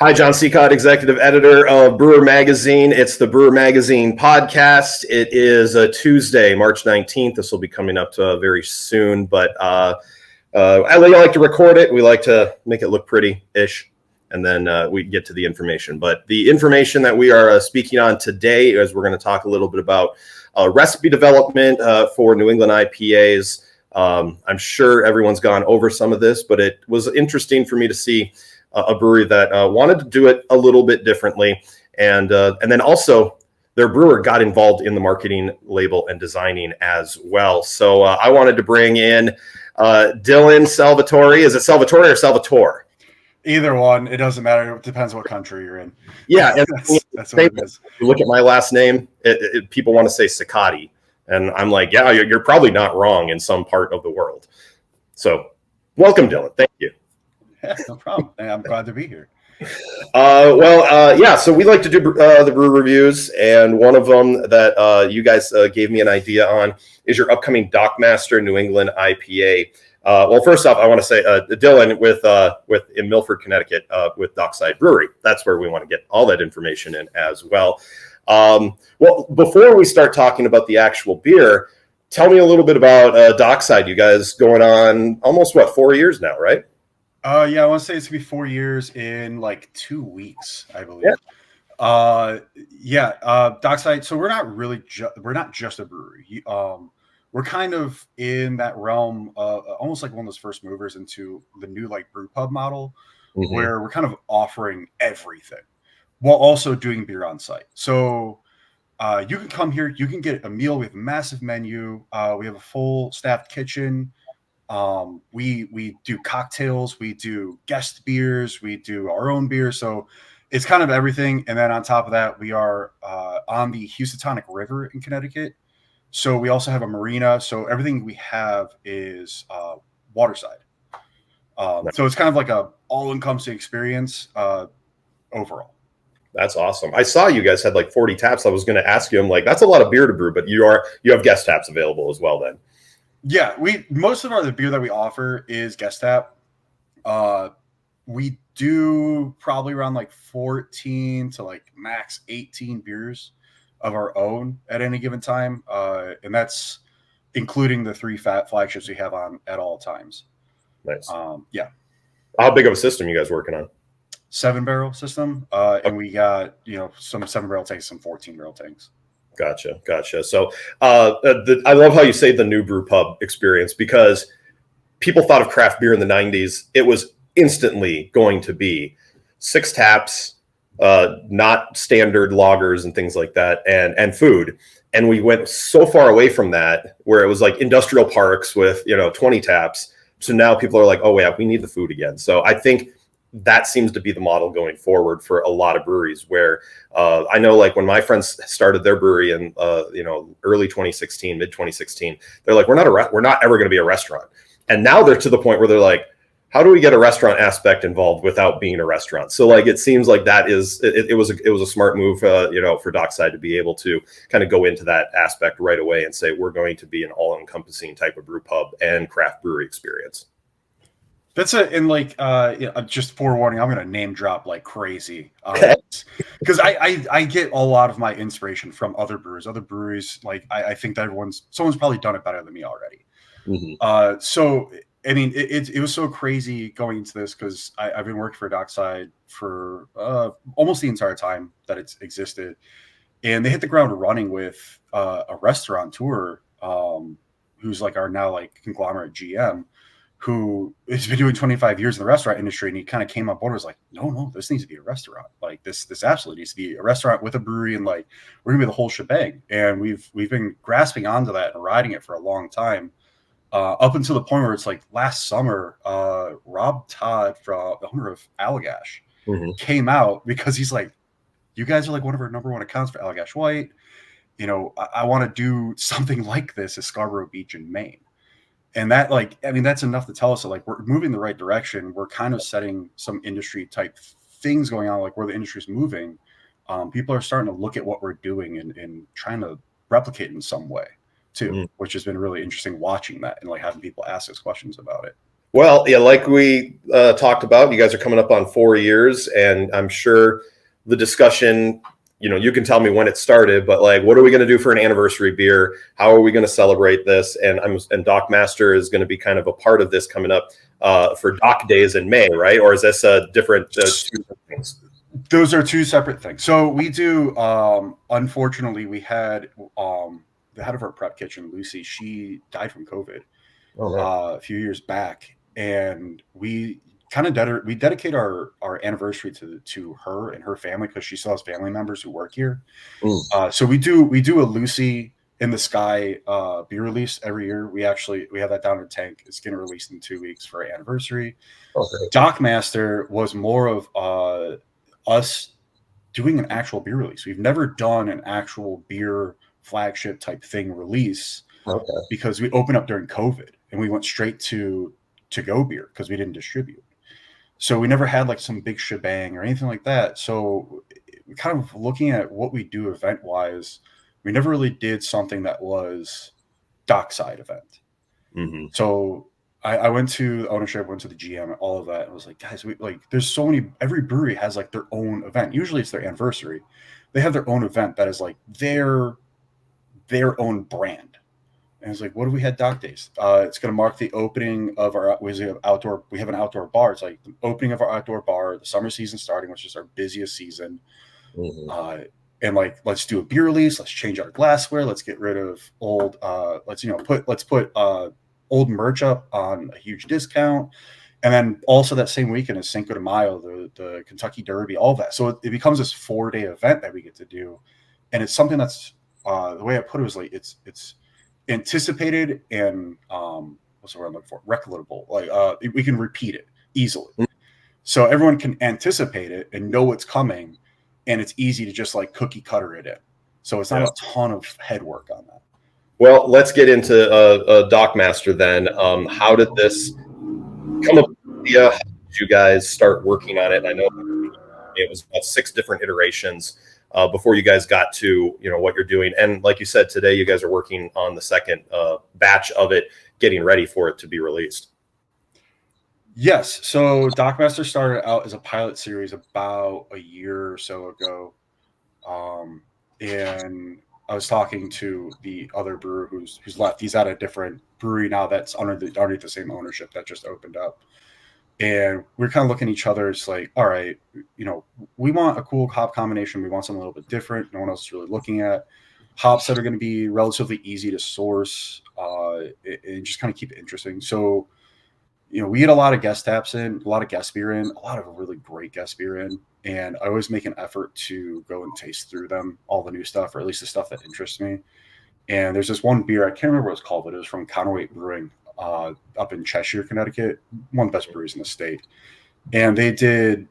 Hi, Jon Sicotte, Executive Editor of Brewer Magazine. It's the Brewer Magazine podcast. It is a Tuesday, March 19th. This will be coming up very soon, but I like to record it. We like to make it look pretty-ish, and then we get to the information. But the information that we are speaking on today is we're going to talk a little bit about recipe development for New England IPAs. I'm sure everyone's gone over some of this, but it was interesting for me to see a brewery that wanted to do it a little bit differently. And then also their brewer got involved in the marketing, label, and designing as well. So I wanted to bring in Dylan Salvatore. Is it Salvatore or Salvatore? Either one. It doesn't matter. It depends what country you're in. Yeah. And that's what it is. You look at my last name, people want to say Sicotte. And I'm like, yeah, you're probably not wrong in some part of the world. So welcome, Dylan. Thank you. Yeah, no problem. I'm glad to be here. So we like to do the brew reviews, and one of them that you guys gave me an idea on is your upcoming Dockmaster New England IPA. First off, I want to say Dylan with in Milford, Connecticut, with Dockside Brewery. That's where we want to get all that information in as well. Before we start talking about the actual beer, tell me a little bit about Dockside. You guys going on almost 4 years now, right? I want to say it's gonna be 4 years in like 2 weeks, I believe. Yeah. Dockside. So we're not just a brewery. We're kind of in that realm, almost like one of those first movers into the new like brew pub model, where we're kind of offering everything while also doing beer on site. So you can come here, you can get a meal. We have a massive menu. We have a full staffed kitchen. We do cocktails, we do guest beers, we do our own beer. So it's kind of everything. And then on top of that, we are on the Housatonic River in Connecticut. So we also have a marina. So everything we have is waterside. So it's kind of like a all-encompassing experience overall. That's awesome. I saw you guys had like 40 taps. I was going to ask you, I'm like, that's a lot of beer to brew, but you have guest taps available as well then. Yeah, most of the beer that we offer is guest tap. We do probably around like 14 to like max 18 beers of our own at any given time, and that's including the 3 flagships we have on at all times. Nice. How big of a system you guys working on? 7-barrel system, and we got some 7-barrel tanks, some 14-barrel tanks. Gotcha. So I love how you say the new brew pub experience, because people thought of craft beer in the 90s. It was instantly going to be 6 taps, not standard lagers and things like that, and food. And we went so far away from that where it was like industrial parks with 20 taps. So now people are like, oh yeah, we need the food again. So I think that seems to be the model going forward for a lot of breweries, where I know like when my friends started their brewery in early 2016, mid 2016, they're like, we're not ever going to be a restaurant. And now they're to the point where they're like, how do we get a restaurant aspect involved without being a restaurant? So like, it seems like that is, it was a smart move, for Dockside to be able to kind of go into that aspect right away and say, we're going to be an all encompassing type of brew pub and craft brewery experience. That's it. And like, just forewarning, I'm going to name drop like crazy, because I get a lot of my inspiration from other breweries. Like I think that someone's probably done it better than me already. So, I mean, it was so crazy going into this, because I've been working for Dockside for almost the entire time that it's existed. And they hit the ground running with a restaurateur who's like our now like conglomerate GM, who has been doing 25 years in the restaurant industry. And he kind of came on board and was like, no, this needs to be a restaurant. Like this absolutely needs to be a restaurant with a brewery, and like, we're gonna be the whole shebang. And we've been grasping onto that and riding it for a long time, up until the point where it's like last summer, Rob Todd, from the owner of Allagash, came out, because he's like, you guys are like one of our number one accounts for Allagash White. I want to do something like this at Scarborough Beach in Maine. And that, like, I mean, that's enough to tell us that like we're moving the right direction. We're kind of setting some industry type things going on, like where the industry is moving. People are starting to look at what we're doing and trying to replicate in some way too, which has been really interesting watching that and like having people ask us questions about it. Well, yeah, like we talked about, you guys are coming up on 4 years, and I'm sure the discussion, you can tell me when it started, but like, what are we going to do for an anniversary beer? How are we going to celebrate this? And Dockmaster is going to be kind of a part of this coming up for Dock Days in May, right? Or is this a different two different things? Those are two separate things. So we do. Unfortunately, we had the head of our prep kitchen, Lucy. She died from COVID a few years back, and we kind of we dedicate our anniversary to her and her family because she still has family members who work here. So we do a Lucy in the Sky beer release every year. We have that down in the tank. It's getting released in 2 weeks for our anniversary. Dockmaster was more of us doing an actual beer release. We've never done an actual beer flagship type thing release because we opened up during COVID and we went straight to go beer because we didn't distribute. So we never had like some big shebang or anything like that. So kind of looking at what we do event wise, we never really did something that was Dockside event. Mm-hmm. So I went to ownership, went to the GM, all of that. And I was like, guys, there's so many, every brewery has like their own event. Usually it's their anniversary. They have their own event that is like their own brand. And it's like, what do we had Dock Days? It's going to mark the opening of our, we have an outdoor bar. It's like the opening of our outdoor bar, the summer season starting, which is our busiest season. Mm-hmm. And like, let's do a beer release. Let's change our glassware. Let's get rid of old, let's put old merch up on a huge discount. And then also that same weekend is Cinco de Mayo, the Kentucky Derby, all that. So it becomes this 4-day event that we get to do. And it's something that's, the way I put it was like, it's anticipated and what's the word I'm looking for? Replicable. Like we can repeat it easily. So everyone can anticipate it and know what's coming. And it's easy to just like cookie cutter it in. So it's not a ton of head work on that. Well, let's get into Dockmaster then. How did this come up? How did you guys start working on it? I know it was about 6 different iterations before you guys got to what you're doing. And like you said, today you guys are working on the second batch of it, getting ready for it to be released. Yes. So Dockmaster started out as a pilot series about a year or so ago. And I was talking to the other brewer who's left. He's at a different brewery now that's underneath the same ownership that just opened up. And we're kind of looking at each other. It's like, all right, we want a cool hop combination. We want something a little bit different. No one else is really looking at hops that are going to be relatively easy to source and just kind of keep it interesting. So, we get a lot of guest taps in, a lot of guest beer in, a lot of really great guest beer in. And I always make an effort to go and taste through them, all the new stuff, or at least the stuff that interests me. And there's this one beer, I can't remember what it's called, but it was from Counterweight Brewing up in Cheshire, Connecticut, one of the best breweries in the state. And they did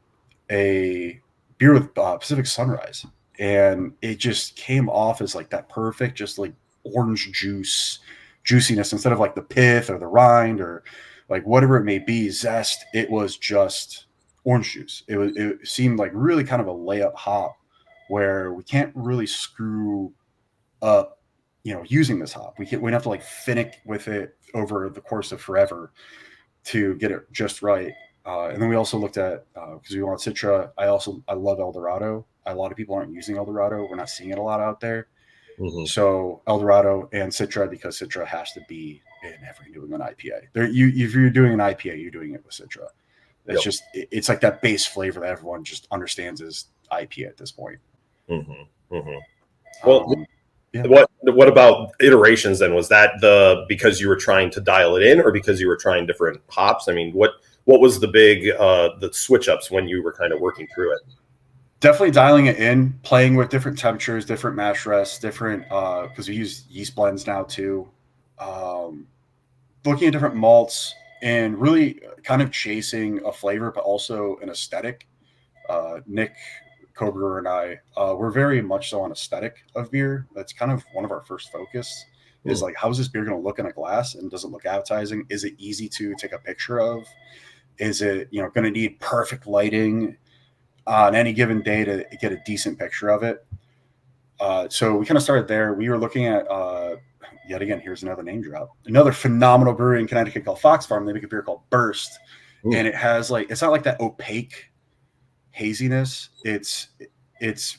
a beer with Pacific Sunrise. And it just came off as like that perfect, just like orange juiciness instead of like the pith or the rind or like whatever it may be, zest. It was just orange juice. It seemed like really kind of a layup hop where we can't really screw up, using this hop. We have to like finnick with it over the course of forever to get it just right. And then we also looked at, because we want Citra. I love El Dorado. A lot of people aren't using El Dorado. We're not seeing it a lot out there. Mm-hmm. So El Dorado and Citra, because Citra has to be in every New England IPA. If you're doing an IPA, you're doing it with Citra. It's just, it's like that base flavor that everyone just understands is IPA at this point. Mm-hmm. Mm-hmm. Well, what about iterations then? Was that because you were trying to dial it in or because you were trying different hops? I mean, what was the big, the switch ups when you were kind of working through it? Definitely dialing it in, playing with different temperatures, different mash rests, different, because we use yeast blends now too. Looking at different malts and really kind of chasing a flavor, but also an aesthetic. Nick, co-brewer, and I, we're very much so on aesthetic of beer. That's kind of one of our first focus is like, how is this beer going to look in a glass and does it look appetizing? Is it easy to take a picture of? Is it, going to need perfect lighting on any given day to get a decent picture of it? So we kind of started there. We were looking at yet again, here's another name drop. Another phenomenal brewery in Connecticut called Fox Farm. They make a beer called Burst. Ooh. And it has like, it's not like that opaque haziness. It's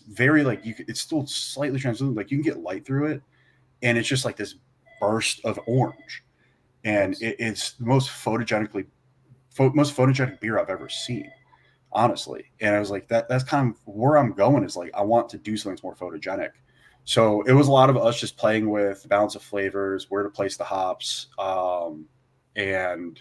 very like, it's still slightly translucent. Like you can get light through it. And it's just like this burst of orange. And it's the most photogenic beer I've ever seen, honestly. And I was like, that's kind of where I'm going, is like, I want to do something that's more photogenic. So it was a lot of us just playing with the balance of flavors, where to place the hops, and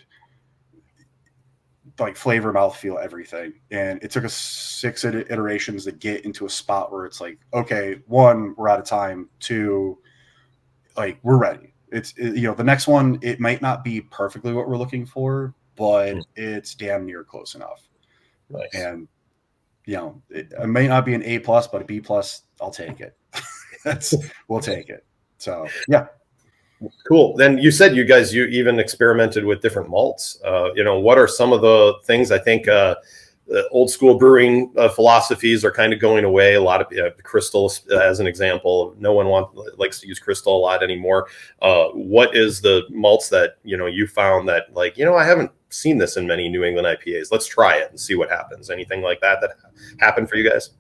like flavor, mouthfeel, everything. And it took us 6 iterations to get into a spot where it's like, okay, 1, we're out of time. 2, like we're ready. The next one, it might not be perfectly what we're looking for, but it's damn near close enough. Nice. And it may not be an A+, but a B+, I'll take it. We'll take it. So yeah. Cool. Then you said you even experimented with different malts. What are some of the things? I think old school brewing philosophies are kind of going away. A lot of crystal, as an example. No one likes to use crystal a lot anymore. What is the malts that you found that I haven't seen this in many New England IPAs? Let's try it and see what happens. Anything like that happened for you guys?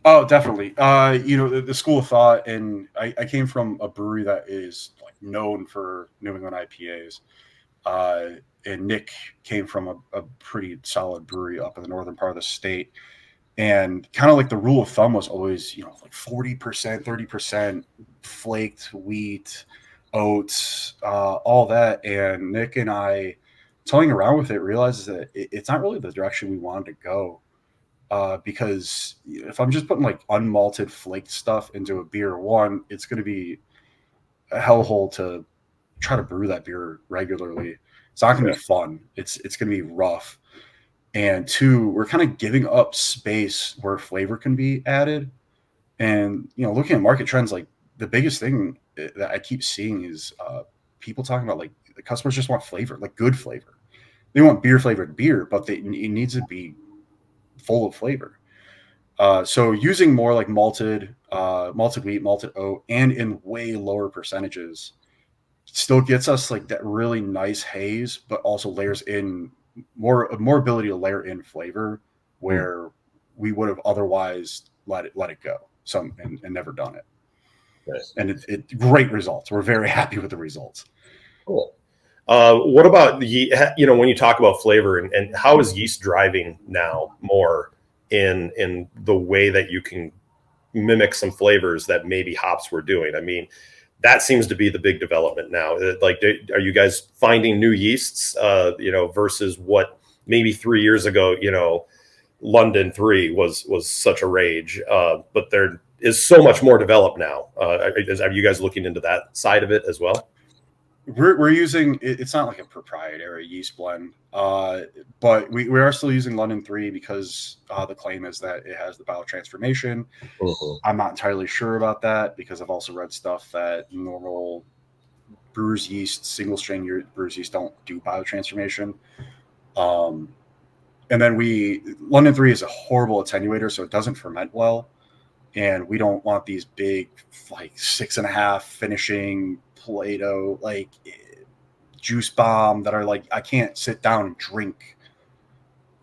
Oh, definitely. The school of thought, and I came from a brewery that is like known for New England IPAs. And Nick came from a pretty solid brewery up in the northern part of the state. And kind of like the rule of thumb was always, like 40%, 30% flaked wheat, oats, all that. And Nick and I, toying around with it, realized that it's not really the direction we wanted to go. Because if I'm just putting like unmalted flaked stuff into a beer, 1, it's going to be a hellhole to try to brew that beer regularly. It's not going to be fun. It's going to be rough. And 2, we're kind of giving up space where flavor can be added. And, looking at market trends, like the biggest thing that I keep seeing is people talking about like the customers just want flavor, like good flavor. They want beer flavored beer, but it needs to be full of flavor. So using more like malted wheat, malted oat, and in way lower percentages still gets us like that really nice haze, but also layers in more ability to layer in flavor where we would have otherwise let it go and never done it. Nice. And it great results. We're very happy with the results. Cool. What about when you talk about flavor and how is yeast driving now more in the way that you can mimic some flavors that maybe hops were doing? I mean, that seems to be the big development now. Like, are you guys finding new yeasts, versus what maybe 3 years ago, London 3 was such a rage, but there is so much more developed now. Are you guys looking into that side of it as well? We're using, it's not like a proprietary yeast blend, but we are still using London 3 because the claim is that it has the biotransformation. I'm not entirely sure about that because I've also read stuff that normal brewer's yeast, single strain brewer's yeast don't do biotransformation. And then London 3 is a horrible attenuator, so it doesn't ferment well. And we don't want these big, like 6.5 finishing Play-Doh, like juice bomb that are like, I can't sit down and drink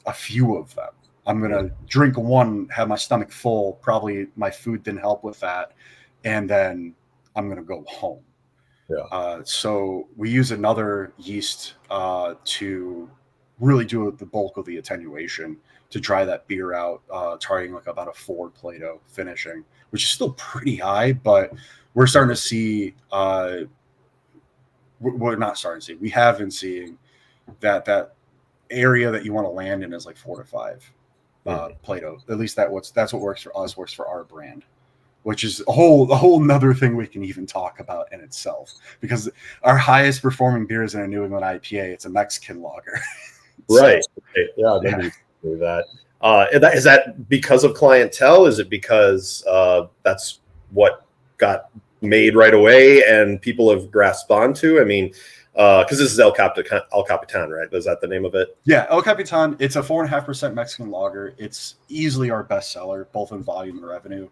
a few of them. I'm going to drink 1, have my stomach full. Probably my food didn't help with that. And then I'm going to go home. Yeah. So we use another yeast to really do the bulk of the attenuation to dry that beer out, targeting like about a 4 Play-Doh finishing, which is still pretty high, but we're starting to see, we're not starting to see, we have been seeing that area that you want to land in is like 4 to 5 Play-Doh. At least that's what works for us, works for our brand, which is a whole nother thing we can even talk about in itself, because our highest performing beer is in a New England IPA. It's a Mexican lager. Right. Yeah. That. Is that because of clientele? Is it because that's what got made right away and people have grasped onto? I mean, because this is El Capitan, right? Is that the name of it? Yeah, El Capitan. It's a 4.5% Mexican lager. It's easily our best seller, both in volume and revenue.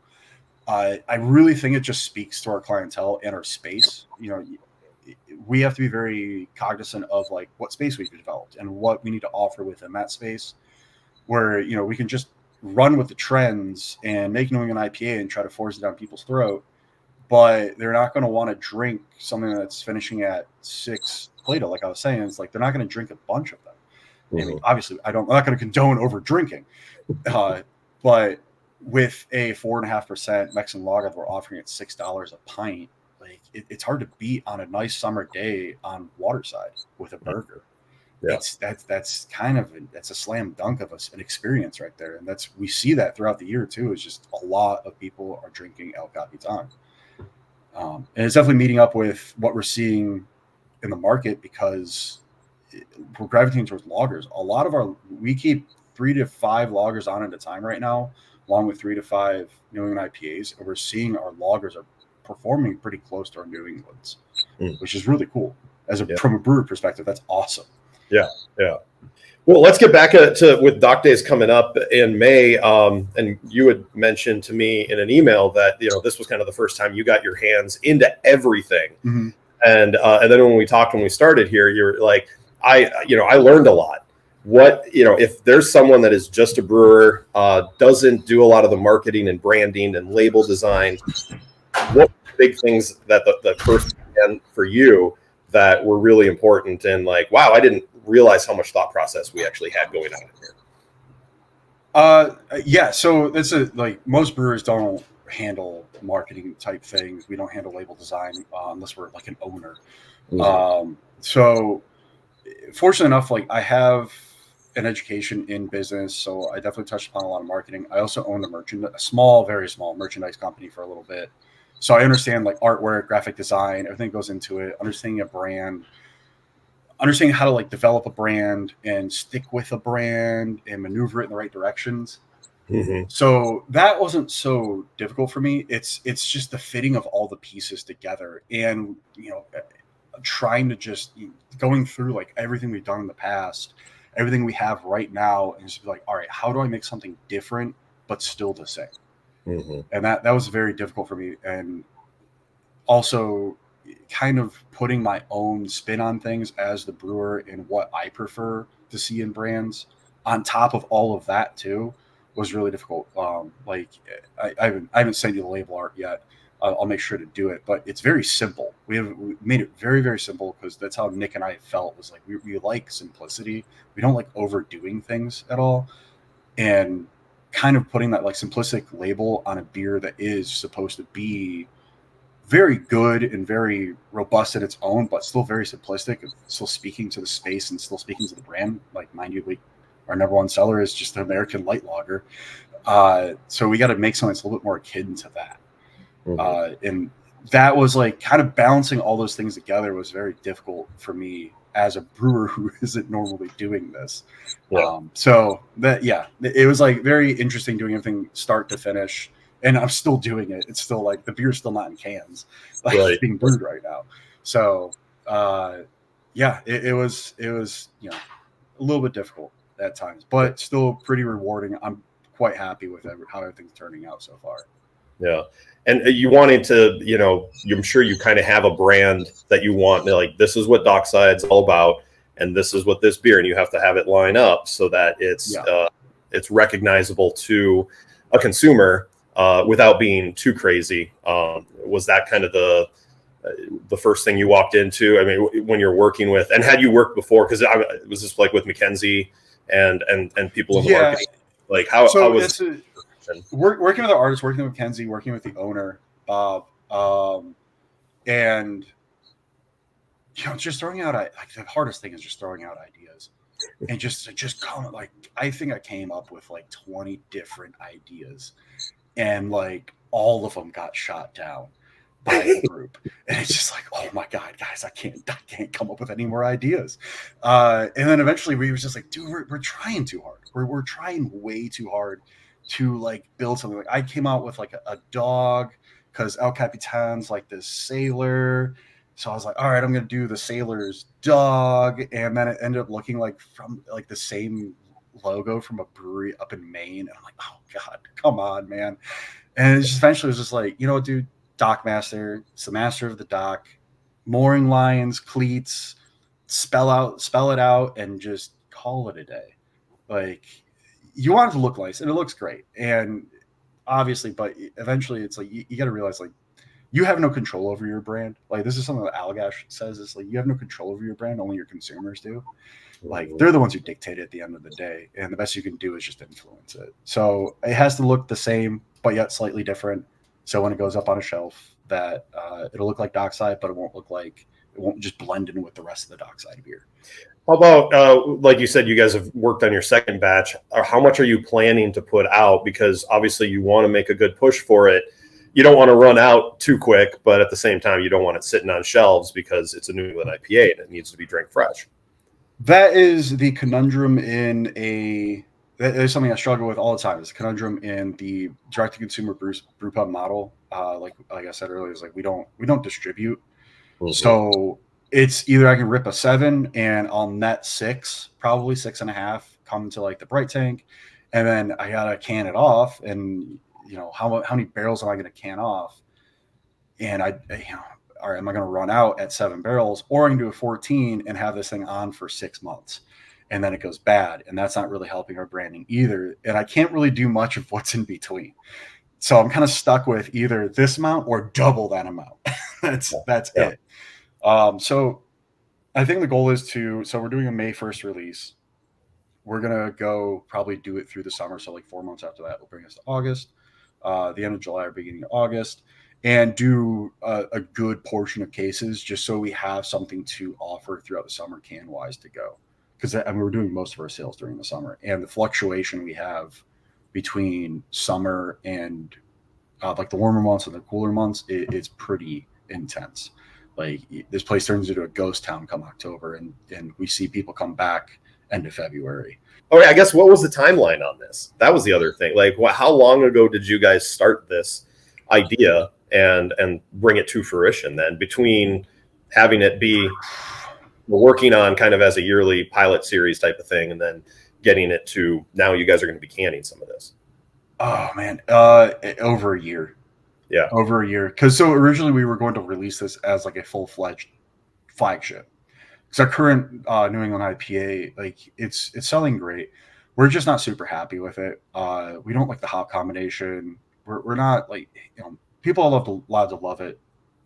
I really think it just speaks to our clientele and our space. we have to be very cognizant of like what space we've developed and what we need to offer within that space, where, you know, we can just run with the trends and make New England IPA and try to force it down people's throat, but they're not going to want to drink something that's finishing at 6 Plato. Like I was saying, it's like they're not going to drink a bunch of them. I mean, obviously, I'm not going to condone over drinking, but with a 4.5% Mexican lager that we're offering at $6 a pint, like it's hard to beat on a nice summer day on Waterside with a burger. Yeah. That's kind of that's a slam dunk of an experience right there, and we see that throughout the year too. It's just a lot of people are drinking El Capitan, and it's definitely meeting up with what we're seeing in the market because we're gravitating towards lagers. A lot of we keep 3 to 5 lagers on at a time right now, along with 3 to 5 New England IPAs, and we're seeing our lagers are performing pretty close to our New Englands, which is really cool. From a brewer perspective, that's awesome. Yeah. Well, let's get back to with Dock Days coming up in May. And you had mentioned to me in an email that, you know, this was kind of the first time you got your hands into everything. Mm-hmm. And then when we started here, you're like, I learned a lot. What, you know, if there's someone that is just a brewer, doesn't do a lot of the marketing and branding and label design, what big things that the first weekend for you that were really important and like, wow, I didn't realize how much thought process we actually had going on here. Yeah. So that's like most brewers don't handle marketing type things. We don't handle label design unless we're like an owner. Mm-hmm. So fortunate enough, like I have an education in business, so I definitely touched upon a lot of marketing. I also owned a very small merchandise company for a little bit. So I understand like artwork, graphic design, everything goes into it, understanding a brand, understanding how to like develop a brand and stick with a brand and maneuver it in the right directions. Mm-hmm. So that wasn't so difficult for me. It's just the fitting of all the pieces together and, you know, trying to just going through like everything we've done in the past, everything we have right now, and just be like, all right, how do I make something different but still the same? Mm-hmm. And that was very difficult for me. And also kind of putting my own spin on things as the brewer and what I prefer to see in brands on top of all of that too was really difficult. Like I haven't sent you the label art yet. I'll make sure to do it, but it's very simple. We made it very, very simple because that's how Nick and I felt, was like, we like simplicity. We don't like overdoing things at all. And kind of putting that like simplistic label on a beer that is supposed to be very good and very robust in its own, but still very simplistic, and still speaking to the space and still speaking to the brand. Like, mind you, our number one seller is just an American light lager. So we got to make something that's a little bit more akin to that. Mm-hmm. And that was like kind of balancing all those things together was very difficult for me as a brewer who isn't normally doing this. Yeah. It was like very interesting doing everything start to finish, and I'm still doing it. It's still like the beer's still not in cans, like it's being brewed right now. So it was, you know, a little bit difficult at times, but still pretty rewarding. I'm quite happy with how everything's turning out so far. Yeah. And you wanted to, you know, I'm sure you kind of have a brand that you want, like, this is what Dockside's all about, and this is what this beer, and you have to have it line up so that it's recognizable to a consumer without being too crazy. Was that kind of the first thing you walked into? I mean, when you're working with, and had you worked before? Because it was just like with Mackenzie and people in the marketing. Like how was working with the artists, working with Mackenzie, working with the owner, Bob, and you know, just throwing out like the hardest thing is just throwing out ideas, and just come, like, I think I came up with like 20 different ideas, and like all of them got shot down by a group, and it's just like, oh my god, guys, I can't come up with any more ideas. And then eventually we was just like, dude, we're trying too hard. We're trying way too hard to like build something. Like, I came out with like a dog because El Capitan's like this sailor. So I was like, all right, I'm going to do the sailor's dog. And then it ended up looking like from like the same logo from a brewery up in Maine. And I'm like, oh God, come on, man. And it just eventually was just like, you know what, dude, Dockmaster, it's the master of the dock. mooring lines, cleats, spell it out, and just call it a day. Like, you want it to look nice, and it looks great. And obviously, but eventually it's like, you got to realize, like, you have no control over your brand. Like, this is something that Allagash says, is like, you have no control over your brand, only your consumers do. Like, they're the ones who dictate it at the end of the day, and the best you can do is just influence it. So it has to look the same, but yet slightly different. So when it goes up on a shelf, that it'll look like Dockside, but it won't just blend in with the rest of the Dockside beer. How about, like you said, you guys have worked on your second batch. How much are you planning to put out? Because obviously you want to make a good push for it. You don't want to run out too quick, but at the same time, you don't want it sitting on shelves because it's a New England IPA and it needs to be drank fresh. That is the conundrum that is something I struggle with all the time. It's a conundrum in the direct-to-consumer brew pub model. Like I said earlier, is like we don't distribute. Mm-hmm. So it's either I can rip a 7 and I'll net 6, probably 6.5, come to like the bright tank, and then I gotta can it off. And how many barrels am I gonna can off? And all right, am I gonna run out at 7 barrels, or I can do a 14 and have this thing on for 6 months, and then it goes bad, and that's not really helping our branding either. And I can't really do much of what's in between. So I'm kind of stuck with either this amount or double that amount. that's it. So I think the goal is so we're doing a May 1st release. We're going to go probably do it through the summer. So like 4 months after that will bring us to August, the end of July or beginning of August, and do a good portion of cases just so we have something to offer throughout the summer can wise to go. Because we're doing most of our sales during the summer, and the fluctuation we have between summer and like the warmer months and the cooler months, it's pretty intense. Like, this place turns into a ghost town come October, and we see people come back end of February. Okay, I guess, what was the timeline on this? That was the other thing. Like, how long ago did you guys start this idea and bring it to fruition then, between having it be working on kind of as a yearly pilot series type of thing, and then getting it to now you guys are going to be canning some of this? Oh man, over a year. Yeah, over a year. Because so originally we were going to release this as like a full-fledged flagship. Because our current New England IPA, like, it's selling great. We're just not super happy with it. We don't like the hop combination. We're not like, people are allowed to love it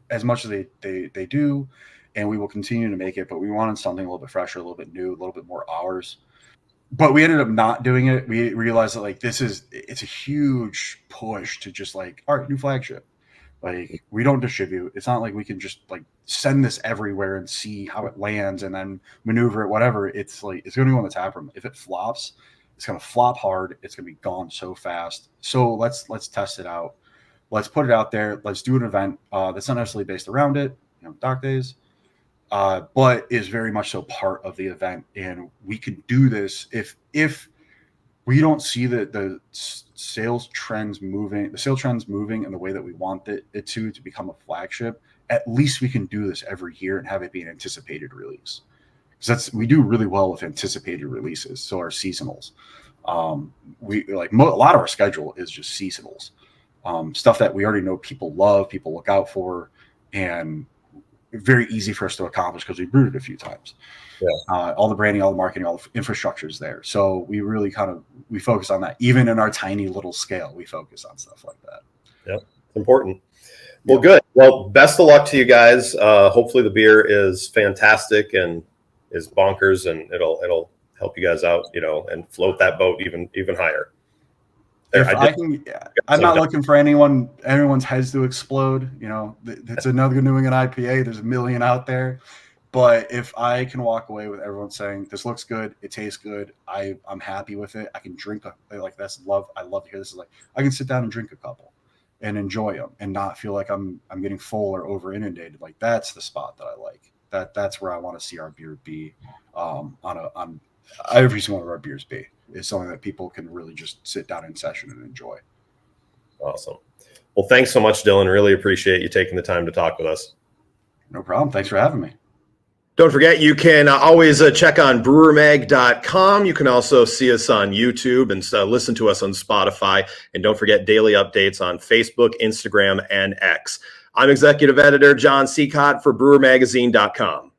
as much as they do, and we will continue to make it. But we wanted something a little bit fresher, a little bit new, a little bit more ours. But we ended up not doing it. We realized that like it's a huge push to just like, all right, new flagship. Like, we don't distribute. It's not like we can just like send this everywhere and see how it lands and then maneuver it, whatever. It's like, it's going to go in the tap room. If it flops, it's going to flop hard. It's going to be gone so fast. So let's test it out. Let's put it out there. Let's do an event that's not necessarily based around it, Dock Days, but is very much so part of the event. And we could do this if we don't see the sales trends moving in the way that we want it to become a flagship. At least we can do this every year and have it be an anticipated release. Because we do really well with anticipated releases. So our seasonals, we like a lot of our schedule is just seasonals, stuff that we already know people love, people look out for, and very easy for us to accomplish because we brewed it a few times. Yeah. All the branding, all the marketing, all the infrastructure is there. So we really we focus on that. Even in our tiny little scale, we focus on stuff like that. Yeah, it's important. Well, good. Well, best of luck to you guys. Hopefully the beer is fantastic and is bonkers, and it'll help you guys out, and float that boat even higher. I'm not looking for anyone's heads to explode. It's another New England IPA. There's a million out there. But if I can walk away with everyone saying this looks good, it tastes good, I'm happy with it. I can drink I love to hear this. Is like, I can sit down and drink a couple and enjoy them and not feel like I'm getting full or over inundated. Like, that's the spot that I like. That's where I want to see our beer be on every single one of our beers be. Is something that people can really just sit down in session and enjoy. Awesome. Well, thanks so much, Dylan. Really appreciate you taking the time to talk with us. No problem. Thanks for having me. Don't forget, you can always check on brewermag.com. You can also see us on YouTube and listen to us on Spotify. And don't forget daily updates on Facebook, Instagram, and X. I'm executive editor Jon Sicotte for brewermagazine.com.